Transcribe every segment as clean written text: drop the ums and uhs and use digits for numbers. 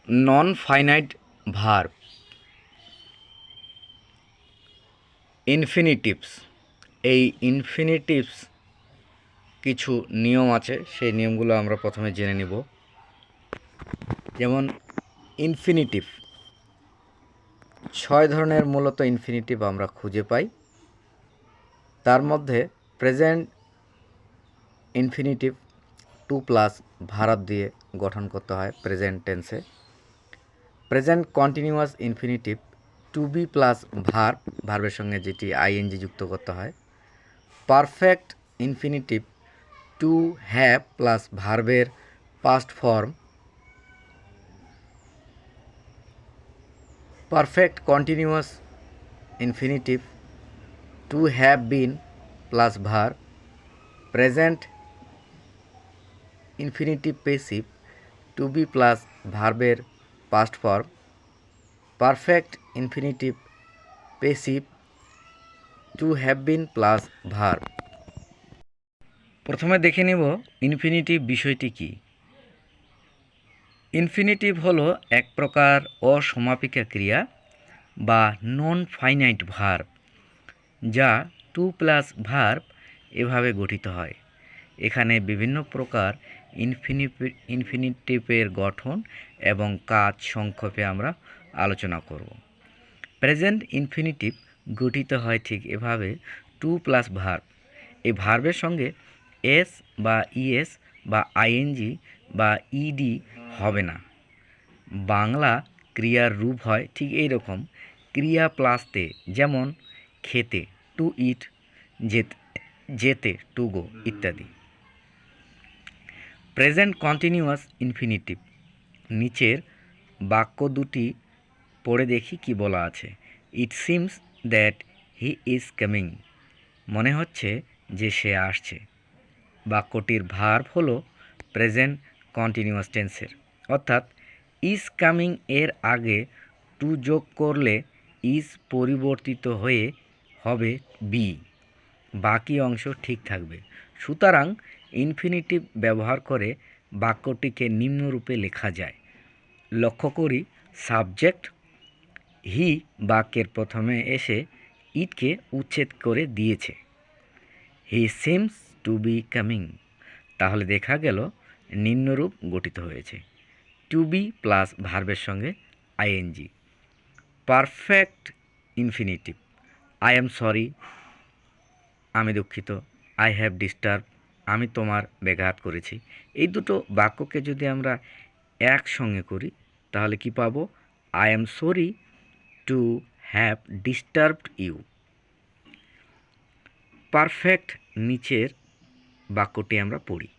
Non finite verb. Infinitives, এই infinitives কিছু নিয়ম আছে, সেই নিয়মগুলো আমরা প্রথমে জেনে নিব। যেমন ইনফিনিটিভ, 6 ধরনের মূলত ইনফিনিটিভ আমরা খুঁজে পাই। তার মধ্যে প্রেজেন্ট ইনফিনিটিভ 2 প্লাস ভার্ব দিয়ে গঠন করতে হয় প্রেজেন্ট টেন্সে। Present continuous infinitive to be plus ভার্বের সঙ্গে যেটি আইএনজি যুক্ত করতে হয়। Perfect infinitive to have plus ভার্বের past form. Perfect continuous infinitive to have been plus verb. Present infinitive passive to be plus ভার্বের past form. Perfect infinitive passive to have been plus verb. প্রথমে দেখে নেব infinitive বিষয়টি কী। Infinitive হলো এক প্রকার অসমাপিকা ক্রিয়া বা নন ফাইনাইট ভার্ব, যা 2 প্লাস ভার্ব এভাবে গঠিত হয়। এখানে বিভিন্ন প্রকার ইনফিনিটিভের গঠন এবং কাজ সংক্ষেপে আমরা আলোচনা করব। প্রেজেন্ট ইনফিনিটিভ গঠিত হয় ঠিক এভাবে 2 প্লাস ভার্ব। এই ভার্বের সঙ্গে এস বা ইএস বা আইএনজি বা ইডি হবে না। বাংলা ক্রিয়ার রূপ হয় ঠিক এই রকম, ক্রিয়া প্লাসতে, যেমন খেতে টু ইট, যেতে টু গো ইত্যাদি। প্রেজেন্ট কন্টিনিউয়াস ইনফিনিটিভ, নিচের বাক্য দুটি পড়ে দেখি কি বলা আছে। ইট seems that he is coming, মনে হচ্ছে যে সে আসছে। বাক্যটির ভার্ব হলো প্রেজেন্ট কন্টিনিউয়াস টেন্সের, অর্থাৎ ইজ কামিং এর আগে টু যোগ করলে ইজ পরিবর্তিত হয়ে হবে বি, বাকি অংশ ঠিক থাকবে। সুতরাং ইনফিনিটিভ ব্যবহার করে বাক্যটিকে নিম্নরূপে লেখা যায়। লক্ষ্য করি, সাবজেক্ট হি বাক্যের প্রথমে এসে ইটকে উচ্ছেদ করে দিয়েছে। হি সিমস টু বি কামিং, তাহলে দেখা গেল নিম্নরূপ গঠিত হয়েছে। টু বি প্লাস ভার্বের সঙ্গে ING. Perfect infinitive, I am sorry, আমি দুঃখিত। আই হ্যাভ ডিস্টার্ব, আমি তোমার ব্যাঘাত করেছি। এই দুটো বাক্যকে যদি আমরা একসঙ্গে করি তাহলে কি পাবো? I am sorry to have disturbed you. Perfect নিচের বাক্যটি আমরা পড়ি।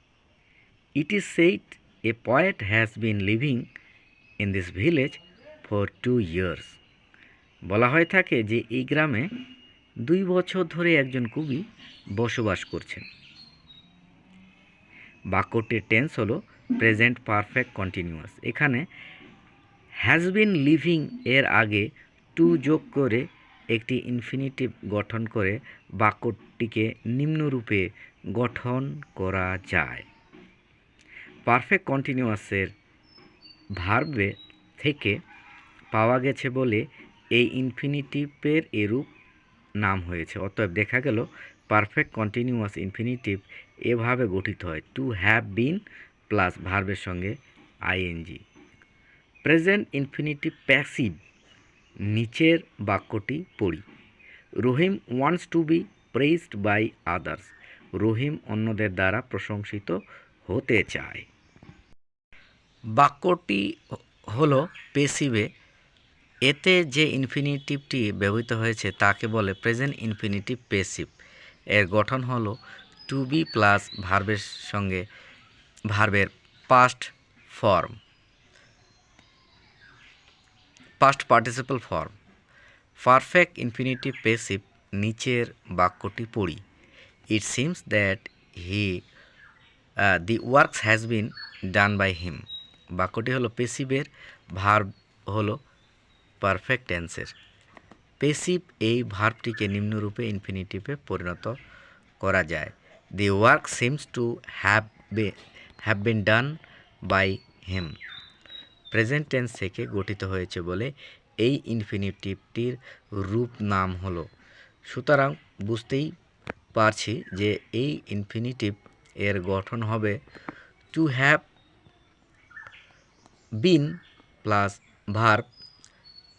It is said a poet has been living in this village for 2 years। বলা হয়ে থাকে যে এই গ্রামে 2 বছর ধরে একজন কবি বসবাস করছেন। বাক্যটির টেন্স হলো প্রেজেন্ট পারফেক্ট কন্টিনিউয়াস। এখানে হ্যাজ বিন লিভিং এর আগে টু যোগ করে একটি ইনফিনিটিভ গঠন করে বাক্যটিকে নিম্নরূপে গঠন করা যায়। পারফেক্ট কন্টিনিউয়াসের ভার্বে থেকে পাওয়া গেছে বলে এই ইনফিনিটিভের এরূপ নাম হয়েছে। অতএব দেখা গেল পারফেক্ট কন্টিনিউয়াস ইনফিনিটিভ এভাবে গঠিত হয়, টু হ্যাভ বিন প্লাস ভার্বের সঙ্গে আইএনজি। প্রেজেন্ট ইনফিনিটিভ প্যাসিভ, নিচের বাক্যটি পড়ি। Rahim wants to be praised by others, Rahim অন্যদের দ্বারা প্রশংসিত হতে চায়। বাক্যটি হলো পেসিভে, এতে যে ইনফিনিটিভটি ব্যবহৃত হয়েছে তাকে বলে প্রেজেন্ট ইনফিনিটিভ পেসিভ। এর গঠন হলো টু বি প্লাস ভার্বের সঙ্গে ভার্বের past form, past participle form. Perfect infinitive passive, নিচের বাক্যটি পড়ি। It seems that the works has been done by him. বাক্যটি হলো পেসিভের, ভার্ব হলো পারফেক্ট টেন্সের। পেসিভ এই ভার্বটিকে নিম্নরূপে ইনফিনিটিভে পরিণত করা যায়। The work seems to have been done by him. Present tense থেকে গঠিত হয়েছে বলে এই ইনফিনিটিভটির রূপ নাম হলো। সুতরাং বুঝতেই পারছি যে এই ইনফিনিটিভ এর গঠন হবে to have been plus verb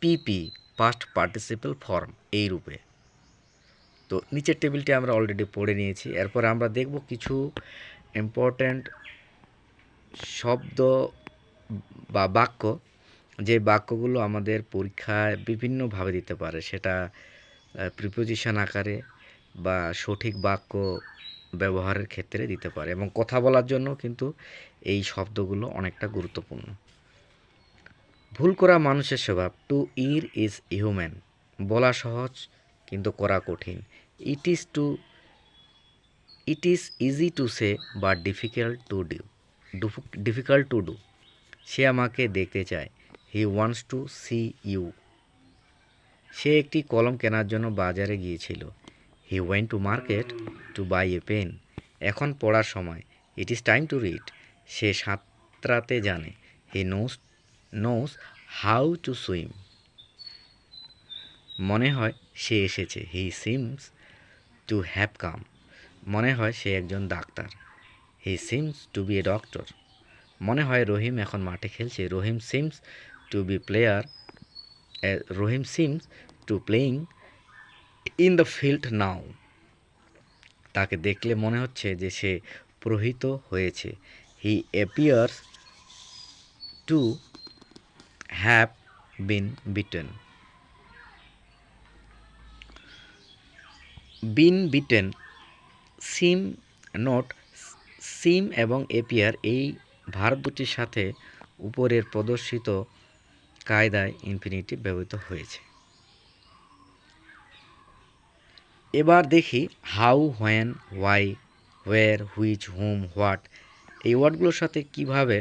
PP past participle form এই রূপে। তো নিচের টেবিলটি আমরা অলরেডি পড়ে নিয়েছি। এরপর আমরা দেখব কিছু ইম্পর্ট্যান্ট শব্দ বা বাক্য, যে বাক্যগুলো আমাদের পরীক্ষায় বিভিন্নভাবে দিতে পারে, সেটা প্রিপোজিশন আকারে বা সঠিক বাক্য ব্যবহারের ক্ষেত্রে দিতে পারে, এবং কথা বলার জন্য কিন্তু এই শব্দগুলো অনেকটা গুরুত্বপূর্ণ। ভুল করা মানুষের স্বভাব। টু ইর ইজ হিউম্যান। বলা সহজ কিন্তু করা কঠিন। It is easy to say but difficult to do. সে আমাকে দেখতে চায়। He wants to see you. সে একটি কলম কেনার জন্য বাজারে গিয়েছিল। He went to market to buy a pen. এখন পড়ার সময়। It is time to read. সে সাঁতরাতে জানে। He knows how to swim. মনে হয় সে এসেছে। He seems to have come. মনে হয় সে একজন ডাক্তার। He seems two B a doctor. মনে হয় রহিম এখন মাঠে খেলছে। Rahim seems to playing in the field now. তাকে দেখলে মনে হচ্ছে যে সে প্রহিত হয়েছে। He appears to have been beaten. Seem seem এবং এপিয়ার এই ভার্ব দুটির সাথে উপরের প্রদর্শিত কায়দায় ইনফিনিটিভ ব্যবহৃত হয়েছে। এবার দেখি how, when, why, where, which, hmm, what এই ওয়ার্ডগুলোর সাথে কিভাবে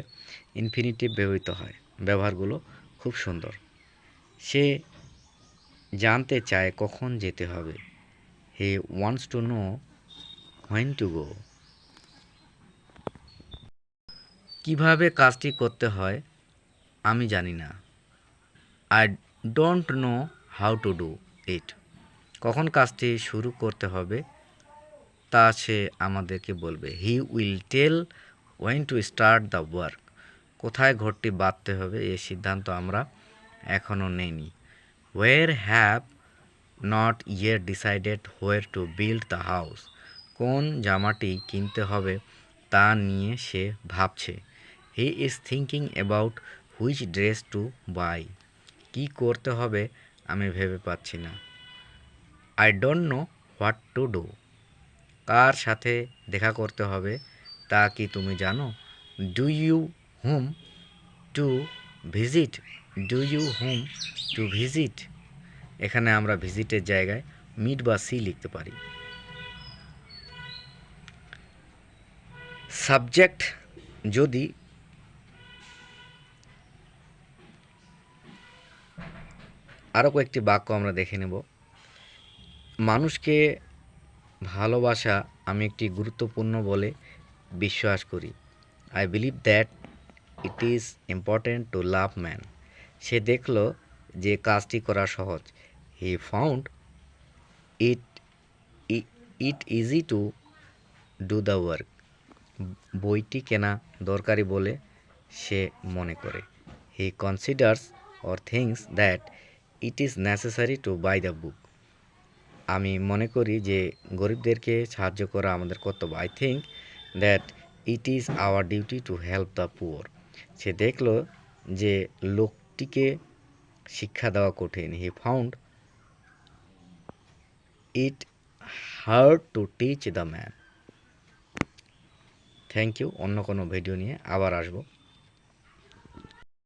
ইনফিনিটিভ ব্যবহৃত হয়। ব্যবহারগুলো খুব সুন্দর। সে জানতে চায় কখন যেতে হবে। He wants to know when to go. কিভাবে কাজটি করতে হয় আমি জানি না। I don't know how to do it. কখন কাজটি শুরু করতে হবে তা সে আমাদেরকে বলবে। He will tell when to start the work. কোথায় ঘরটি বাঁধতে হবে এই সিদ্ধান্ত আমরা এখনও নেইনি। We're have not yet decided where to build the house. কোন জামাটি কিনতে হবে তা নিয়ে সে ভাবছে। He is thinking about which dress to buy. কী করতে হবে আমি ভেবে পাচ্ছি না। I don't know what to do. কার সাথে দেখা করতে হবে তা কি তুমি জানো। Do you whom to visit. এখানে আমরা ভিজিটের জায়গায় মিট বা সি লিখতে পারি। সাবজেক্ট যদি আরও কয়েকটি বাক্য আমরা দেখে নেব। মানুষকে ভালোবাসা আমি একটি গুরুত্বপূর্ণ বলে বিশ্বাস করি। I believe that it is important to love man. সে দেখল যে কাজটি করা সহজ। He found it easy to do the work. বইটি কেনা দরকারি বলে সে মনে করে। He considers or thinks that it is necessary to buy the book. আমি মনে করি যে গরিবদেরকে সাহায্য করা আমাদের কর্তব্য। I think that it is our duty to help the poor. সে দেখল যে লোকটিকে শিক্ষা দেওয়া কঠিন। He found it hard to teach the man. Thank you. অন্য কোনো ভিডিও নিয়ে আবার আসবো।